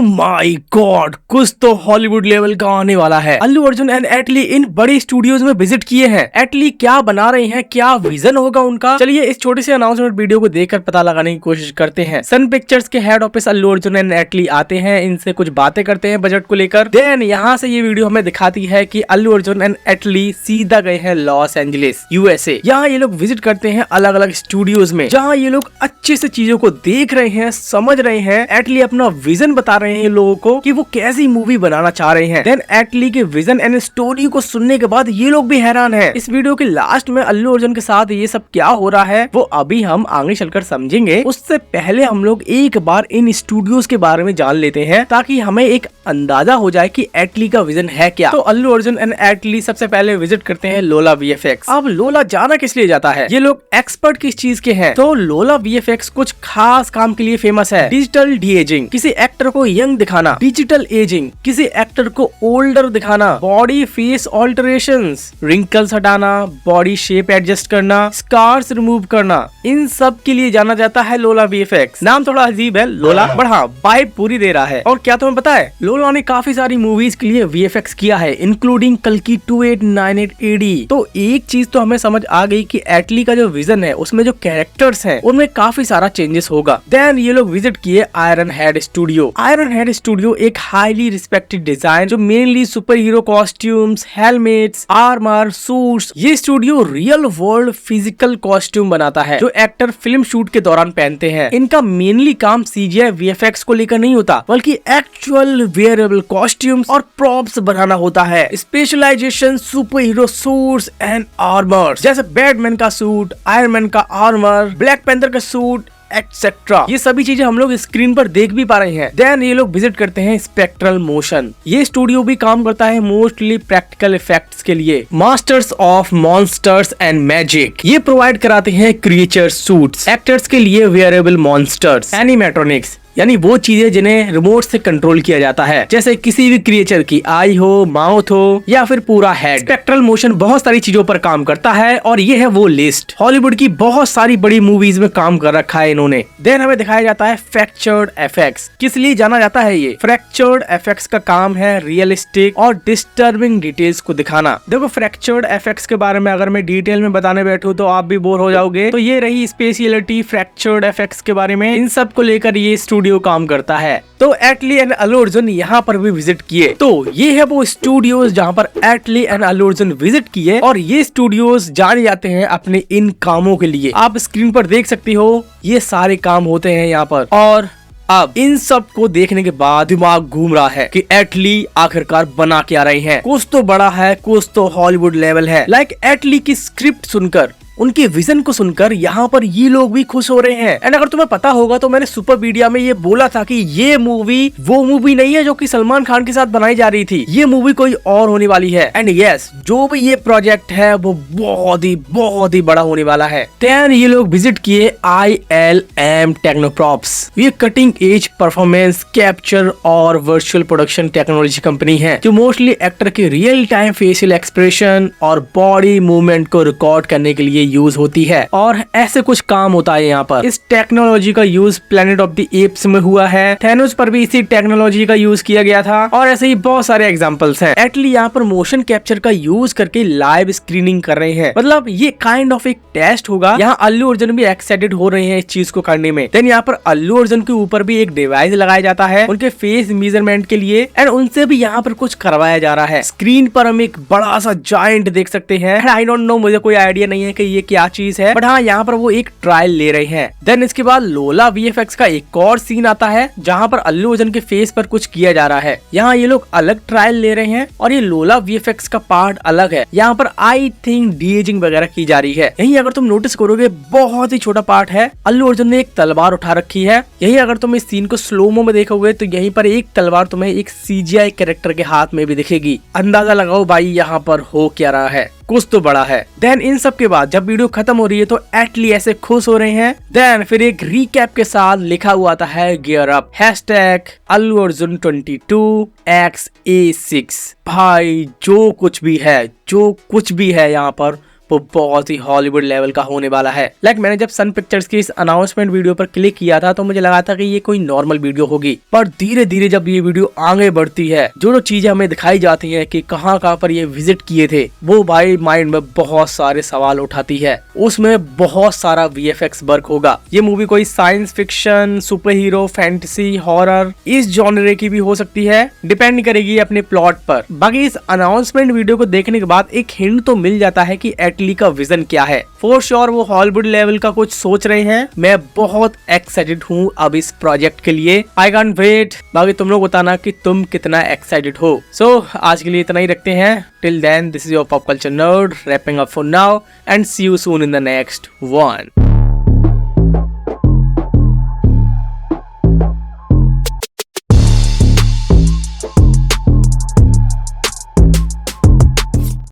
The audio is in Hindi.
माय गॉड, कुछ तो हॉलीवुड लेवल का आने वाला है। अल्लू अर्जुन एंड एटली इन बड़े स्टूडियोज में विजिट किए हैं। एटली क्या बना रहे हैं, क्या विजन होगा उनका, चलिए इस छोटे से अनाउंसमेंट वीडियो को देखकर पता लगाने की कोशिश करते हैं। सन पिक्चर्स के head office Allu Arjun and Atlee आते हैं, इनसे कुछ बातें करते हैं बजट को लेकर। देन यहाँ से ये वीडियो हमें दिखाती है कि अल्लू अर्जुन एंड एटली सीधा गए हैं लॉस एंजलिस यूएसए। यहाँ ये लोग विजिट करते हैं अलग अलग स्टूडियोज में, जहाँ ये लोग अच्छे से चीजों को देख रहे हैं, समझ रहे हैं। एटली अपना विजन बता रहे हैं लोगों को कि वो कैसी मूवी बनाना चाह रहे हैं। देन एटली के विजन एंड स्टोरी को सुनने के बाद ये लोग भी हैरान हैं। इस वीडियो के लास्ट में अल्लू अर्जुन के साथ ये सब क्या हो रहा है वो अभी हम आगे चलकर समझेंगे। उससे पहले हम लोग एक बार इन स्टूडियोज के बारे में जान लेते हैं ताकि हमें एक अंदाजा हो जाए कि एटली का विजन है क्या। तो अल्लू अर्जुन एंड एटली सबसे पहले विजिट करते हैं लोला वीएफएक्स। अब लोला जाना किस लिए जाता है, ये लोग एक्सपर्ट किस चीज के हैं? तो लोला वीएफएक्स कुछ खास काम के लिए फेमस है। डिजिटल डी एजिंग, किसी एक्टर को यंग दिखाना। डिजिटल एजिंग, किसी एक्टर को ओल्डर दिखाना। बॉडी फेस ऑल्टरेशंस, रिंकल्स हटाना, बॉडी शेप एडजस्ट करना, स्कार्स रिमूव करना, इन सब के लिए जाना जाता है लोला वीएफएक्स। नाम थोड़ा अजीब है लोला, बट हाँ वाइब पूरी दे रहा है। और क्या तुम्हें पता है, लोला ने काफी सारी मूवीज के लिए वीएफएक्स किया है, इंक्लूडिंग कल्कि 2898 एडी। तो एक चीज तो हमें समझ आ गई कि एटली का जो विजन है उसमें जो कैरेक्टर्स हैं उनमें काफी सारा चेंजेस होगा। देन ये लोग विजिट किए Ironhead studio. Ironhead studio एक हाईली रिस्पेक्टेड डिजाइन जो mainly superhero costumes, helmets, armour, suits, ये studio real world physical costume बनाता है जो एक्टर फिल्म शूट के दौरान पहनते हैं। इनका मेनली काम सीजीआई वीएफएक्स को लेकर नहीं होता बल्कि एक्चुअल वेयरेबल कॉस्ट्यूम्स और प्रॉप्स बनाना होता है। Specialisation super hero suits and armour, जैसे बैटमैन का सूट, आयरन मैन का आर्मर, ब्लैक पैंथर का सूट एक्सेट्रा, ये सभी चीजें हम लोग स्क्रीन पर देख भी पा रहे हैं। देन ये लोग विजिट करते हैं स्पेक्ट्रल मोशन। ये स्टूडियो भी काम करता है मोस्टली प्रैक्टिकल इफेक्ट्स के लिए। Masters of monsters and magic, ये प्रोवाइड कराते हैं क्रिएचर सूट्स, एक्टर्स के लिए वेयरेबल मॉन्स्टर्स, एनिमेट्रॉनिक्स यानी वो चीजें जिन्हें रिमोट से कंट्रोल किया जाता है, जैसे किसी भी क्रिएचर की आई हो, माउथ हो या फिर पूरा हेड। स्पेक्ट्रल मोशन बहुत सारी चीजों पर काम करता है और ये है वो लिस्ट। हॉलीवुड की बहुत सारी बड़ी मूवीज में काम कर रखा है इन्होंने। देन हमें दिखाया जाता है फ्रैक्चर्ड एफेक्ट्स। किस लिए जाना जाता है ये? फ्रैक्चर्ड एफेक्ट्स का काम है रियलिस्टिक और डिस्टर्बिंग डिटेल्स को दिखाना। देखो फ्रैक्चर्ड एफेक्ट्स के बारे में अगर मैं डिटेल में बताने बैठूं तो आप भी बोर हो जाओगे। तो ये रही स्पेशलिटी फ्रैक्चर्ड एफेक्ट्स के बारे में। इन सब को लेकर ये स्टूडियो काम करता है। तो एटली एंड अल्लू अर्जुन यहाँ पर भी विजिट किए। तो ये है वो स्टूडियोज जहाँ पर एटली एंड अल्लू अर्जुन विजिट किए और ये स्टूडियोज जाने जाते हैं अपने इन कामों के लिए। आप स्क्रीन पर देख सकती हो ये सारे काम होते हैं यहाँ पर। और अब इन सब को देखने के बाद दिमाग घूम रहा है कि एटली आखिरकार बना क्या रहे हैं। कुछ तो बड़ा है, कुछ तो हॉलीवुड लेवल है। लाइक एटली की स्क्रिप्ट सुनकर, उनके विजन को सुनकर यहाँ पर ये लोग भी खुश हो रहे हैं। एंड अगर तुम्हें पता होगा तो मैंने सुपर मीडिया में ये बोला था कि ये मूवी वो मूवी नहीं है जो कि सलमान खान के साथ बनाई जा रही थी, ये मूवी कोई और होने वाली है। एंड यस, जो भी ये प्रोजेक्ट है वो बहुत ही बड़ा होने वाला है। देन ये लोग विजिट किए ILM टेक्नोप्रॉप्स। ये कटिंग एज परफॉर्मेंस कैप्चर और वर्चुअल प्रोडक्शन टेक्नोलॉजी कंपनी है जो मोस्टली एक्टर के रियल टाइम फेशियल एक्सप्रेशन और बॉडी मूवमेंट को रिकॉर्ड करने के लिए यूज होती है। और ऐसे कुछ काम होता है यहाँ पर। इस टेक्नोलॉजी का use planet of the apps में हुआ है। थैनोस पर भी इसी टेक्नोलॉजी का यूज किया गया था और ऐसे ही बहुत सारे एग्जांपल्स हैं। एटली यहाँ पर मोशन कैप्चर का यूज करके लाइव स्क्रीनिंग कर रहे हैं। मतलब ये काइंड ऑफ एक टेस्ट होगा। यहाँ अल्लू अर्जुन भी एक्साइटेड हो रहे हैं इस चीज को करने में। देन यहाँ पर अल्लू अर्जुन के ऊपर भी एक डिवाइस लगाया जाता है उनके फेस मेजरमेंट के लिए एंड उनसे भी यहाँ पर कुछ करवाया जा रहा है। स्क्रीन पर हम एक बड़ा सा जायंट देख सकते हैं। आई डोंट नो, मुझे कोई आइडिया नहीं है कि ये क्या चीज है, बट हाँ यहाँ पर वो एक ट्रायल ले रहे हैं। देन इसके बाद लोला वीएफएक्स का एक और सीन आता है जहाँ पर अल्लू अर्जुन के फेस पर कुछ किया जा रहा है। यहाँ ये लोग अलग ट्रायल ले रहे हैं और ये लोला वीएफएक्स का पार्ट अलग है। यहाँ पर आई थिंक डी एजिंग वगैरह की जा रही है। यही अगर तुम नोटिस करोगे बहुत ही छोटा पार्ट है। अल्लू अर्जुन ने एक तलवार उठा रखी है। यही अगर तुम इस सीन को स्लोमो में देखोगे तो यहीं पर एक तलवार तुम्हें एक सीजीआई कैरेक्टर के हाथ में भी दिखेगी। अंदाजा लगाओ भाई यहाँ पर हो क्या रहा है, कुछ तो बड़ा है। देन इन सब के बाद जब वीडियो खत्म हो रही है तो एटली ऐसे खुश हो रहे हैं। देन फिर एक रिकैप के साथ लिखा हुआ था है gear up #Allu Arjun 22XA6। भाई जो कुछ भी है यहाँ पर वो बहुत ही हॉलीवुड लेवल का होने वाला है। मैंने जब सन पिक्चर्स की इस अनाउंसमेंट वीडियो पर क्लिक किया था तो मुझे लगा था कि ये कोई नॉर्मल वीडियो होगी, पर धीरे धीरे जब ये वीडियो आगे बढ़ती है, जो चीजें हमें दिखाई जाती है कि कहाँ पर ये विजिट किए थे, वो भाई माइंड में बहुत सारे सवाल उठाती है। उसमें बहुत सारा VFX वर्क होगा। ये मूवी कोई science fiction, super hero, fantasy, horror इस जॉनरे की भी हो सकती है, डिपेंड करेगी अपने प्लॉट पर। बाकी इस अनाउंसमेंट वीडियो को देखने के बाद एक हिंट तो मिल जाता है कि एटली का विजन क्या है। फॉर श्योर वो हॉलीवुड लेवल का कुछ सोच रहे हैं। मैं बहुत एक्साइटेड हूँ अब इस प्रोजेक्ट के लिए। I can't wait. बाकी तुम लोग बताना कि तुम कितना एक्साइटेड हो। सो आज के लिए इतना ही रखते हैं। Till then, this is your pop culture nerd, wrapping up for now and see you soon in the next one.